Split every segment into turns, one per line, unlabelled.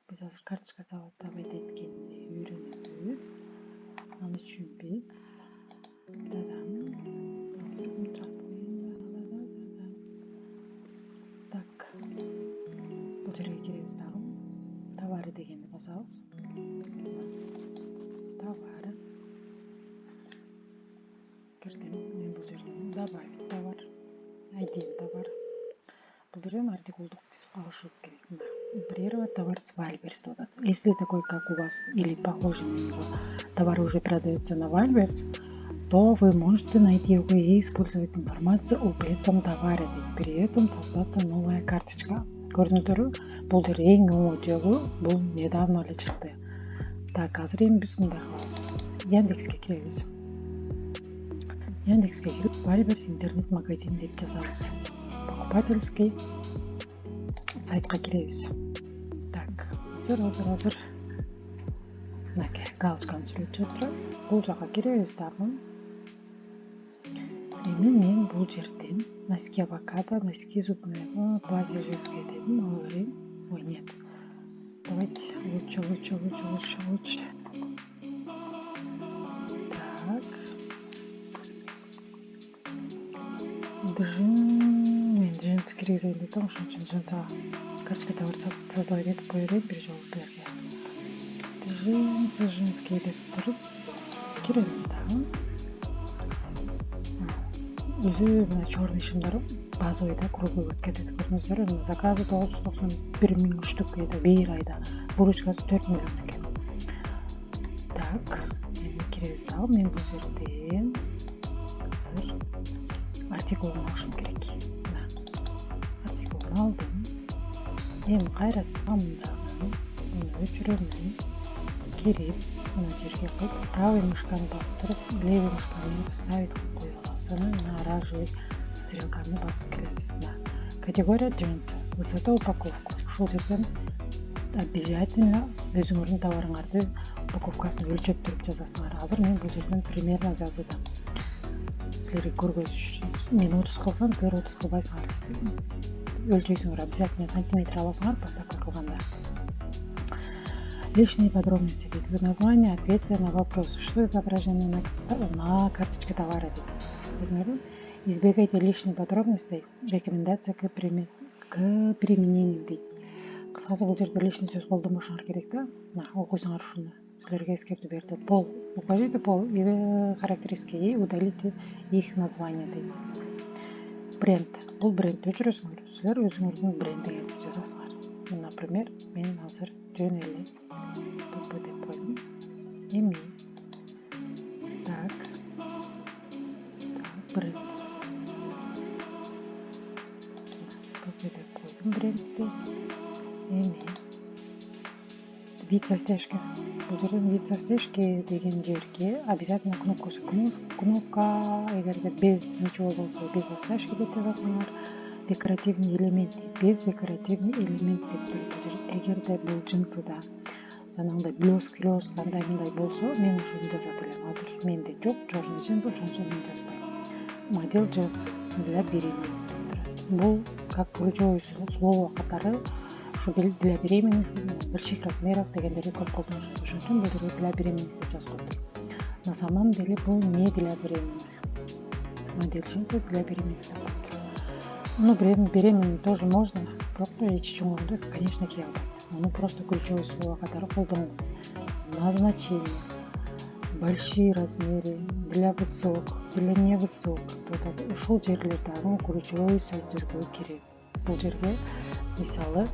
Biz azыр карточка сабастабайт эткенди үйрөнөбүз. Аны үчүн биз так, бул жерге киребиз дагы. Товары дегенди басабыз. Товары. Кирдим. Мен бул жерден добавить товар. Один товар. Бул жерден артикулдук биз алышыбыз керек. Первый товар с Вальверс. Если такой, как у вас, или похожий на него, товар уже продается на Вальверс, то вы можете найти его и использовать информацию об этом товаре. При этом создаться новая карточка. Көрдүңүздөрбү? Бул жер эң оңой жолу, бул недавно эле чыкты. Так, азыр эми биз мындай кылабыз. Яндекске киребиз. Яндекске кирип, Вальверс интернет-магазин деп жазабыз. Покупательский сайтка киребиз. Так, азыр мынакей галочканы сүрөтүп жатыр. Бул жака киребиз дагы. Эми мен бул жерден носки авокадо, носки зубные, платье женское дедим, говорим. Ой, нет. Давайте лучше. Так. Мен джинс киргизейин деп атам, ошон үчүн джинсага карточка товар создавать этип кое берейин бир жолу силерге. Джинсы женские деп туруп киребиз дагы. Өзү мына черный шымдар базовый да круглый өтүп кетет. Көрдүңүздөр, заказы 991 миң штук эди бир айда. Выручкасы 4 миллион экен. Так, эми киребиз дагы. Мен бул жерден азыр артикулун алышым керек. Артикулун алдым. Эми кайрадан муну өчүрөмүн. Кирип, мына жерге коюп, правый мышканы басып туруп, левый мышканы ставить кылып коюп алабыз. Анан оранжевый стрелканы басып келебиз. Категория джинсы. Высота упаковка. Ушул жерден обязательно өзүңөрдүн товарыңарды упаковкасын өлчөп туруп жазасыңар. Азыр мен бул жерден примерно жазуудам. Силерге көргөзүш үчүн мен 30 кылсам, 30 кылбайсыңар. Өлчөйсүңөр, обязательно сантиметр аласыңар поставка кылганда. Личные подробности. Название, ответы на вопросы. Что изображено на карточке товара. Избегайте лишних подробностей. Рекомендация к применению. Кыскасы бул жерде лишний сөз колдонбошуңар керек да. Окуйсуңар ушуну. Силерге эскертүү берди. Пол. Укажите пол и характеристики и удалите их название дейт. Бренд. Бул брендти өчүрөсүңөр. Силер өзүңөрдүн брендиңерди жазасыңар. Например, мен азыр жөн эле ПП деп койдум. Эми. Так, бренд. ПП деп койдум брендти. Эми. Вид застежки. Бул жерден вид застежки деген жерге обязательно кнопкасы. Кнопка, эгерде без ничего болсо, без застежки деп жазасыңар. Декоративный элемент, без декоративный элемент деп туруп. Эгерде бул джинсыда жанагындай блеск кандай болсо, мен ушуну жазат элем. Азыр менде жок, черный джинсы, ошондо мен жазбайм. Модель джинсы для беременных деп турат. Бул как ключевое слово катары ушу для беременных, больших размеров дегендерди көп колдонушат. Ошондон бул жерге для беременных деп жазып коюптур. На самом деле бул не для беременных. Модель джинсы для беременных деп коюптур. Ну, беременный тоже можно, просто ичи чоңойгондо, конечно, кие албайт. Ну, просто ключевое слово катары колдонгон. Назначение, большие размеры, для высок, для невысок. Ушул жерлерде ключевой сөздөргө кирет. Бул жерге мисалы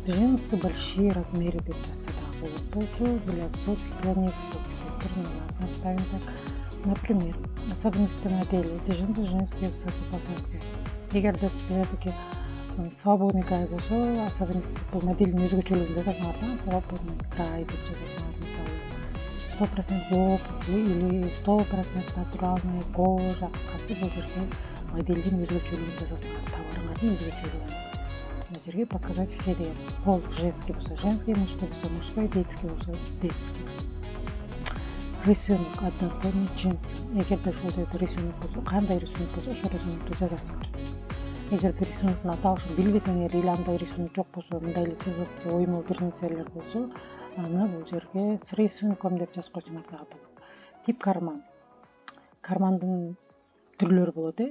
джинсы большие размеры деп жазса да болот. Для высоких, для невысоких. Оставим так. Например, особенности модели. Джинсы женские высокой посадки. Эгерде силердики свободный край болсо, особенности бул моделдин өзгөчөлүгүн жазасыңар да, свободный край деп жазасыңар. Мисалы 100% опыт или 100% натуральная кожа. Кыскасы бул жерге моделдин өзгөчөлүгүн жазасыңар, товарыңардын өзгөчөлүгүн. Мына жерге показать все дер. Пол женский болсо женский, мужской болсо мужской, детский болсо детский. Рисунок однотонный джинсы. Эгерде ушул жерде рисунок болсо, кандай рисунок болсо, ошол рисунокду жазасыңар. эгерде рисунктун аталышын билбесеңер или андай рисунок жок болсо, мындай эле чызык же оймо бир нерселер болсо, аны бул жерге с рисунком деп жазып койсоңор дагы болот. Тип карман. Кармандын түрлөрү болот.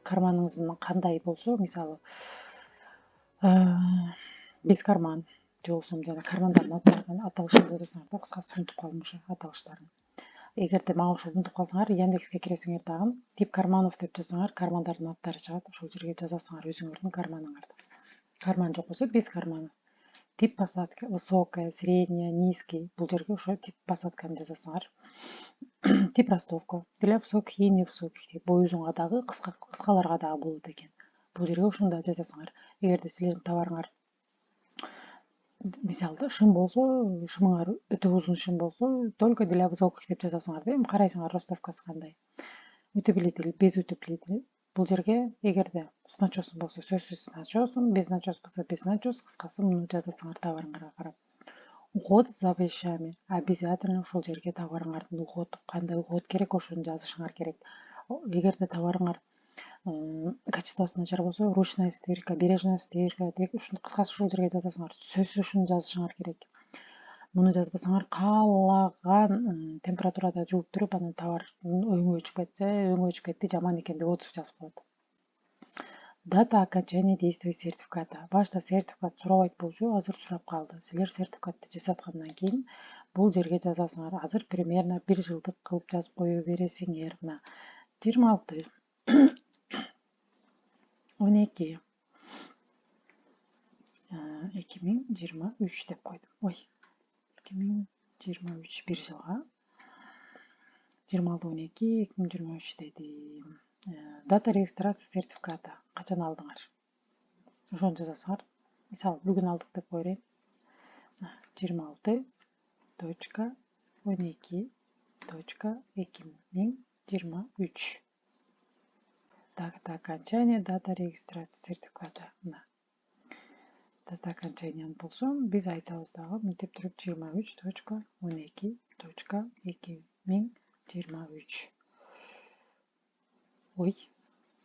Карманыңыздын кандай болсо, мисалы без карман же болбосо жана кармандардын аталышын жазасыңар да, кыскасы унутуп калдым ушу аталыштарын. Эгерде мага ошол унутуп калсаңар, Яндекске киресиңер дагы, тип карманов деп жазсаңар, кармандардын аттары чыгат, ошол жерге жазасыңар өзүңөрдүн карманыңарды. Карман жок болсо без кармана. Тип посадка, высокая, средняя, низкий. Бул жерге ошо тип посадканы жазасыңар. Тип ростовка для высоких и невысоких. Бой узунга дагы, кыскаларга дагы болот экен. Бул жерге ошону да жазасыңар. Эгерде силердин товарыңар мисалда шым болсо, шымыңар өтө узун шым болсо, только для высоких деп жазасыңар да, эми карайсыңар ростовкасы кандай. Утеплитель, без утеплитель. Бул жерге эгерде с начесом болсо, сөзсүз с начесом, без начес болсо, без начес, кыскасы муну жазасыңар товарыңарга карап. Уход за вещами. Обязательно ошол жерге товарыңардын уход, кандай уход керек, ошону жазышыңар керек. Эгерде товарыңар качествосы начар болсо, ручная стирка, бережная стирка, ушуну кыскасы ошол жерге жазасыңар. Сөзсүз ушуну жазышыңар керек. Муну жазбасаңар, каалаган температурада жууп туруп, анан товар өңгө өчүп кетти, жаман экен деп отзыв жазып коет. Дата окончания действия сертификата. Башта сертификат сурабайт болчу, азыр сурап калды. Силер сертификатты жасаткандан кийин бул жерге жазасыңар. Азыр примерно 1 жылдык кылып жазып кое бересиңер. Мына 26 12 2023 деп койдум. 2023 1 жылга 26/12/2023 дедим. Дата регистрация сертификата. Качан алдыңар? Ошону жазасыңар. Мисалы, бүгүн алдык деп коелу. 26/12/2023. Дата окончания, дата регистрация сертификата. Мына. Дата окончания болсо, биз айтабыз дагы мынтип туруп 23/12/2023.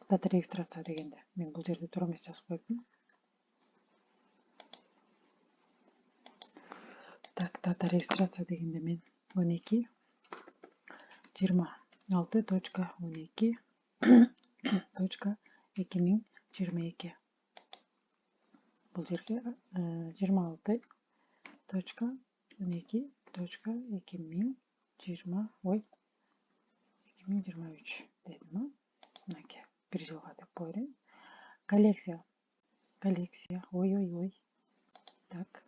Дата регистрация дегенде мен бул жерде туура эмес жазып коюптум. Так, дата регистрация дегенде мен 26/12/2022. Бул жерге 26/12/2023 дедим. Мынакей, 1 жылга деп коелу. Коллекция. Ой. Так.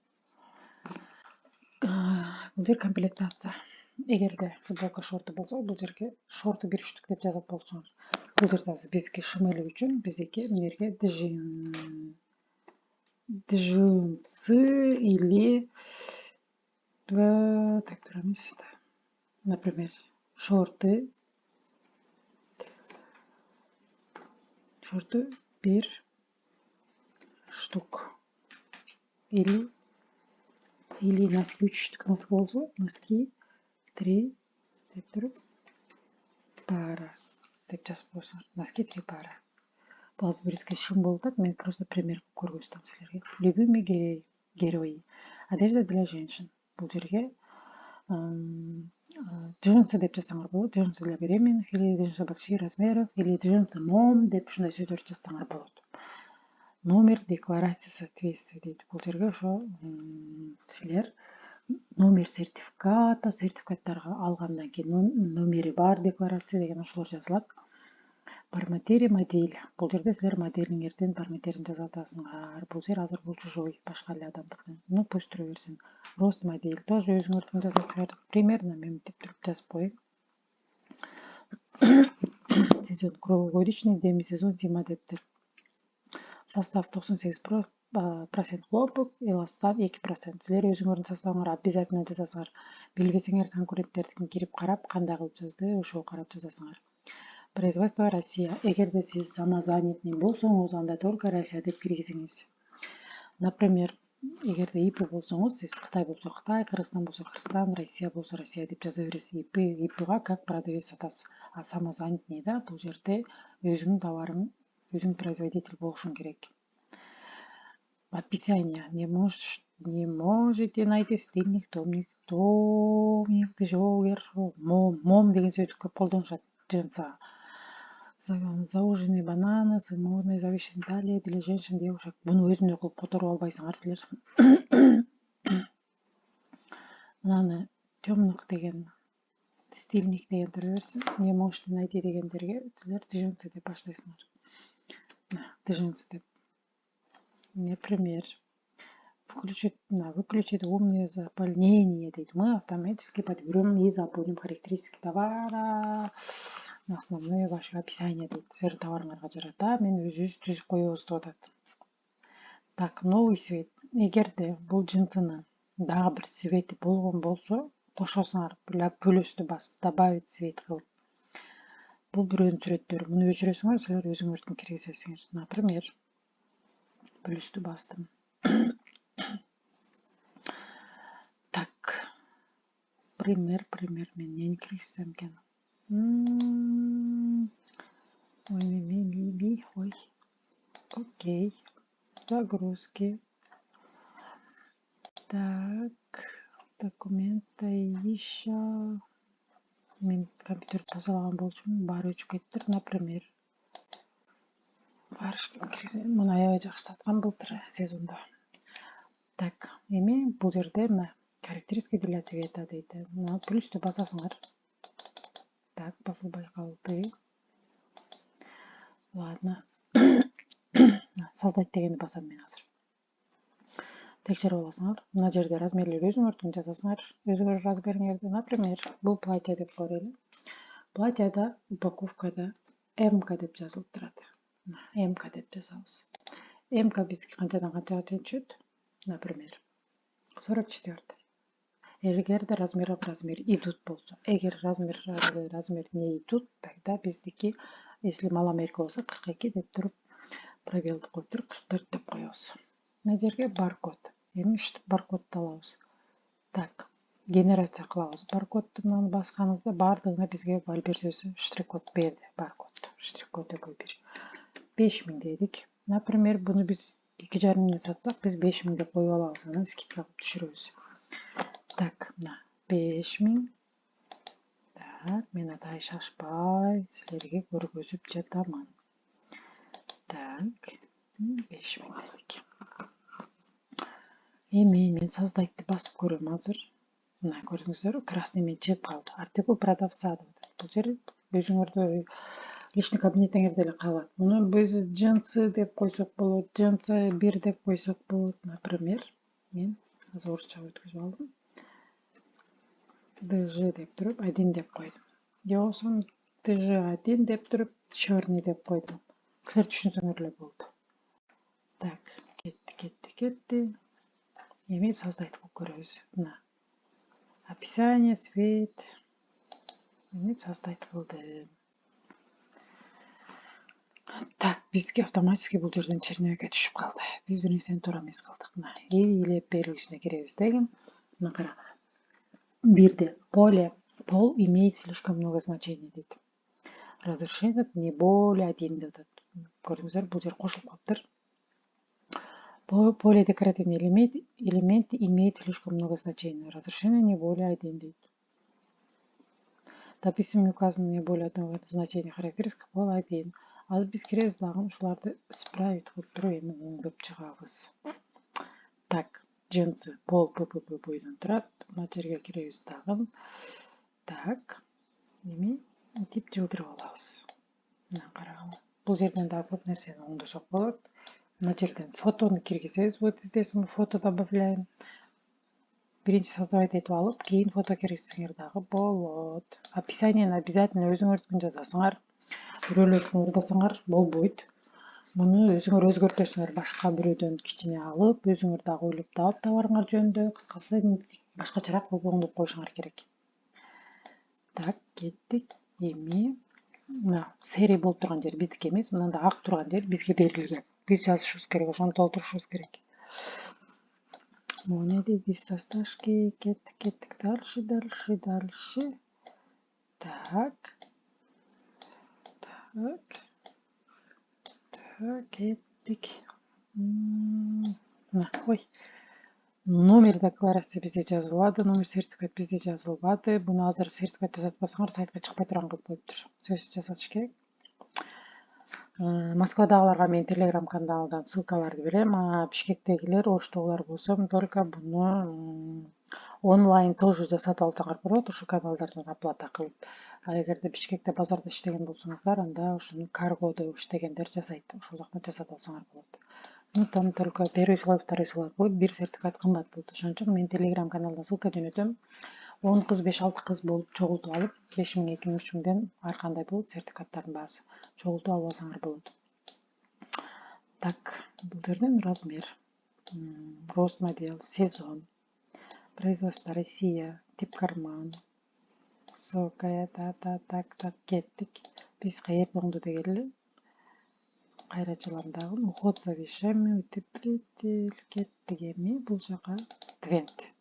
Бул жер комплектация. Эгерде футболка шорты болсо, бул жерге шорты 1 штук деп жазат болсоңуз. Бул жерде бизге шым эле үчүн биздики мынерге джинсы или так турамыз. Например, шорты 1 штук. Или носки 3 штук носки болсо, носки 3 деп туруп пара деп жазып койсоңор. Носки 3 пара. Бул азыр биризге шым болуп атат, мен просто пример көргөздөм силерге. Любимые герои. Одежда для женщин. Бул жерге джинсы деп жазсаңар болот. Джинсы для беременных или джинсы больших размеров или джинсы мом деп ушундай сөздөрдү жазсаңар болот. Номер декларации соответствия дейт. Бул жерге ошо силер номер сертификаттарга алгандан кийин номери бар декларация деген ошолор жазылат. Параметри модель. Бул жерде силер моделиңердин параметрин жаза атасыңар. Бул жер азыр бул чужой, башка эле адамдыкы. Ну, пусть тура берсин. Рост модель тоже өзүңөрдүн жазасыңар. Примерно мен мынтип туруп жазып коеюн. Сезон круглогодичный, демисезон зима дептир. Состав 98% хлопок, эластан 2%. Силер өзүңөрдүн составыңарга обязательно жазасыңар. Билбесеңер конкуренттердикин кирип карап, кандай кылып жазды, ошого карап жазасыңар. Производство Россия. Эгерде сиз самозанятный болсоңуз, анда только Россия деп киргизиңиз. Например, эгерде ИП болсоңуз, сиз Кытай болсо Кытай, Кыргызстан болсо Кыргызстан, Россия болсо Россия деп жаза бересиз. ИПга как продавец атасыз. А самозанятный да бул жерде өзүңдүн товарың, өзүң производитель болушуң керек. Описание. Не можете найти стильник, томник, дежогер, мом деген сөздүк көп колдонушат джинсага. Зауженные бананы, свободные завышенные талии для женщин, девушек. Буну өзүнө кылып которуп албайсыңар силер. Мынаны темных деген, стильник деген тура берсин. Не можете найти дегендерге силер джинсы деп баштайсыңар. Джинсы деп. Например, выключить умные заполнения. Мы автоматически подберем и заполним характеристики товара. Основные ваши описания. Сіздердің товарыңарға жарата, мен өз түзіп қоюыңыз деп атат. Так, новый цвет. Егер де бұл джинсының дағы бір цветі болған болса, қошосыңар, плюсті басып, добавить цвет қылып. Бұл біреудің суреттері. Мұны өшіресіңер, сілер өзіңіздің кіргізесіңер. Например, плюсті бастым. Так, пример, мен нені кіргізсем екен? Ой. Окей. Загрузки. Так, документы еще. Мен компьютер тазалаған болчумун, баары өчүп кеттир. Например, варышкин киргизем. Муну аябай жакшы саткан былтыр сезонда. Так, эми бул жерде мына характеристики для цвета дейт. Мына плюстү басасыңар. Так, басылбай калды. Ладно. Создать дегенди басам мен азыр. Текшерип аласыңар. Мына жерде размерлер өзүңөрдүн жазасыңар. Өзүңөр размериңерди. Например, бул платье деп коелу. Платьяда, упаковкада МК деп жазылып турат. МК деп жазабыз. МК бизге канчадан канчага чейин түшөт? Например, 44. Эгер де размер идут болсо, эгер размер не идут, тогда биздики, если маломерка болсо 42 деп туруп пробелди койтуруп 44 деп коебуз. Мына жерге баркод. Эми баркодду алабыз. Так, генерация кылабыз. Баркодду мынаны басканыбызда бардыгына бизге Вальбер сөзү штрих-код берди. Баркод, штрих-код экөө бир. 5000 дедик. Например, буну биз 2,5 миңден сатсак, биз 5000 деп коюп алабыз. Анан скидка кылып түшүрөбүз. Так, мына 5000. Так, мен атай шашпай силерге көргөзүп жатамын. Так, 5000 дедик. Эми мен создайтты басып көрөм азыр. Мына көрдүңүздөр, красный мен чыгып калды. Артикул продавца деп. Бул жер өзүңөрдө личный кабинетиңерде эле калат. Муну биз джинсы деп койсок болот, джинсы 1 деп койсок болот. Например, мен азыр орусча өткүзүп алдым. ДЖ деп туруп 1 деп койдум. Же болбосо ТЖ1 деп туруп черный деп койдум. Силер түшүнсөңөр эле болду. Так, кетти. Эми создать кылып көрөбүз. Мына описание, цвет. Эми создать кылдым. Так, бизге автоматически бул жерден черновикке түшүп калды. Биз бир нерсени туура эмес кылдык. Мына илеп белгисине киребиз деген. Мына кара. Бирде пол имеет слишком много значений дейт. Разрешение не более 1 деп атат. Көрдүңүздөр, бул жер кошулуп калыптыр. Поле декоративный элемент имеет слишком много значений. Разрешение не более 1 дейт. Допустим, указано не более 1 значения характеристика пол 1. Ал биз киребиз дагы ушуларды справить кылып туруп эми оңдоп чыгабыз. Так, джинсы пол бойдон турат. Мына жерге киребиз дагы. Так, эми тип жылдырып алабыз. Мына карагыла. Бул жерден дагы көп нерсени оңдосок болот. Мына жерден фотону киргизебиз. Вот здесь мы фото добавляем. Биринчи создавать этип алып, кийин фото киргизсеңер дагы болот. Описаниени обязательно өзүңөрдүн жазасыңар. Бирөөлөрдүн урдасаңар болбойт. Муну өзүңөр өзгөртөсүңөр, башка бирөөдөн кичине алып, өзүңөр дагы ойлоп таап товарыңар жөнүндө, кыскасы башкачараак кылып оңдоп коюшуңар керек. Так, кеттик. Эми мына серия болуп турган жер биздики эмес, мынанда ак турган жер бизге берилген. Биз жазышыбыз керек, ошону толтурушубуз керек. Монеты без застежки. Кеттик. Дальше. Так. кеттик. Ой, номер декларация бизде жазылбады, номер сертификат бизде жазылбады. Буну азыр сертификат жасатпасаңар сайтка чыкпай турган кылып коюптур. Сөзсүз жасатыш керек. Москвадагыларга мен телеграм каналдан ссылкаларды берем. Бишкектегилер, Оштогулар болсо только буну онлайн тоже жасатып алсаңар болот, ошол каналдардан оплата кылып. Эгерде Бишкекте базарда иштеген болсоңуздар, анда ушуну каргодо иштегендер жасайт. Ошол жактан жасатып алсаңар болот. Ну, там только первый слой, второй слой будет. Бир сертификат кымбат болот. Ошон үчүн мен телеграм каналдан ссылка жөнөтөм. 10 кыз, 5-6 кыз болуп чогултуп алып, 5000, 2000, 3000ден ар кандай болот сертификаттардын баасы. Чогултуп алып алсаңар болот. Так, бул жерден размер, рост модел, сезон, производство Россия, тип карман, высокая, так, кеттик. Биз каерде оңдо дегенли. Кайрачыламдагы уход за вещами, утеплитель, кеттик эми бул жака Твент.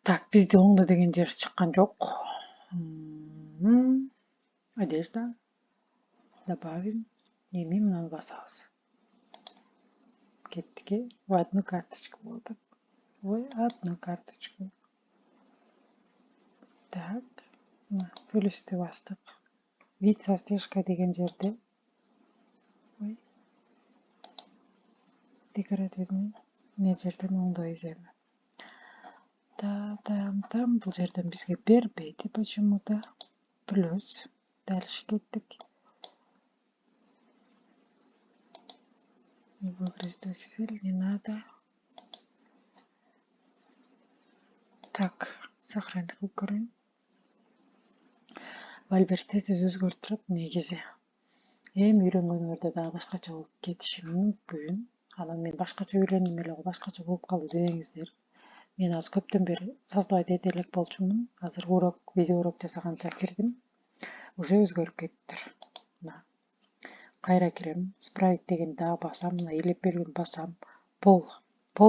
Так, бизде оңдо деген жер чыккан жок. Одежда. Добавим. Эми мынаны басабыз. Кеттик. В одну карточку болот. В одну карточку. Так. Плюстү бастык. Вид со стежкой деген жерде. Ой. Декоративный. Не жерден оңдойбуз эми. Там бул жерден бизге бербейт почему-то. Плюс. Дальше кеттик. Выгрузить Excel не надо. Так, сохранить кылып көрөйүн. Вальберсте сөз өзгөрүп турат негизи. Эми үйрөнгөнүңөрдө дагы башкача болуп кетиши мүмкүн. Анан мен башкача үйрөндүм эле, башкача болуп калды деңиздер. Мен азыр көптөн бери создавать эте элек болчумун. Азыр урок, видео урок жасаганча кирдим. Уже өзгөрүп кетиптир. Кайра кирем. Справить дегенди дагы басам, мына илеп берген басам. Пол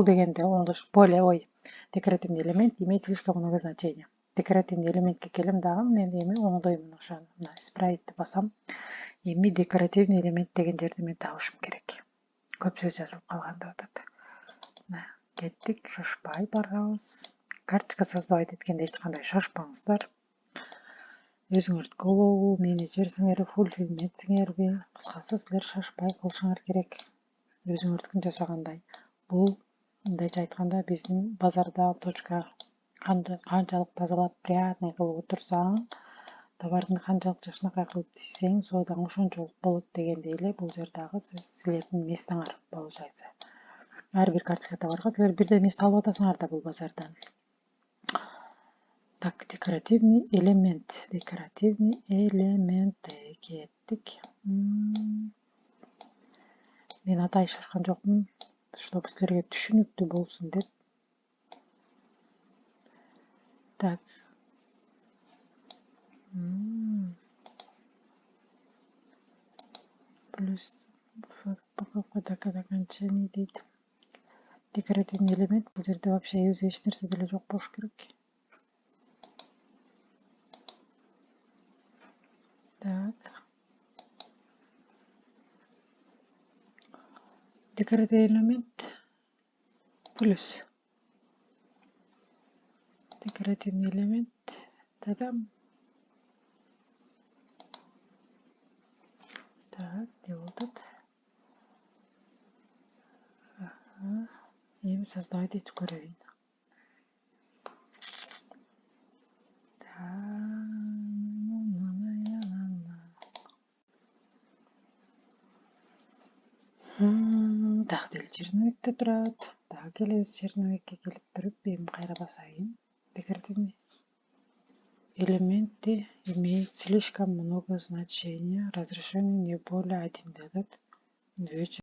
дегенде оңдош поле, декоративный элемент имеет слишком много значения. Декоративный элементке келем дагы мен эми оңдойм ошону. Мына справитти басам. Эми декоративный элемент деген жерди мен табышым керек. Көп сөз жазылып калган деп атат. Кеттик, шашпай барабыз. Карточка создавать эткенде эч кандай шашпаңыздар. Өзүңөрдү колобу, менеджерсиңерби, фулфилментсиңерби, кыскасы силер шашпай кылышыңар керек. Өзүңөрдүкүн жасагандай. Бул мындайча айтканда биздин базарда точка канчалык тазалап, приятный кылып отурсаң, товардың канчалык жакшынакай кылып тизсең, соодаң ошончолук болот дегендей эле бул жер дагы силердин местоңар получается. Ар бир карточка товарга силер бирдей место алып атасыңар да бул базардан. Так, декоративный элемент. Кеттик. Мен атай шашкан жокмун, чтобы силерге түшүнүктүү болсун деп. Так. Плюс упаковка до окончания дейт. Декоративный элемент бул жерде вообще өзү эч нерсе деле жок болуш керек. Так. Декоративный элемент плюс. Декоративный элемент. Та-дам. Так, где вот тут? Эми создавать этип көрөйүн. Так, дел черновикте турат. Так, келебиз черновикке келип туруп, эми кайра басайын. Декоративный элементы имеют слишком много значения. Разрешение не более 1 дедет.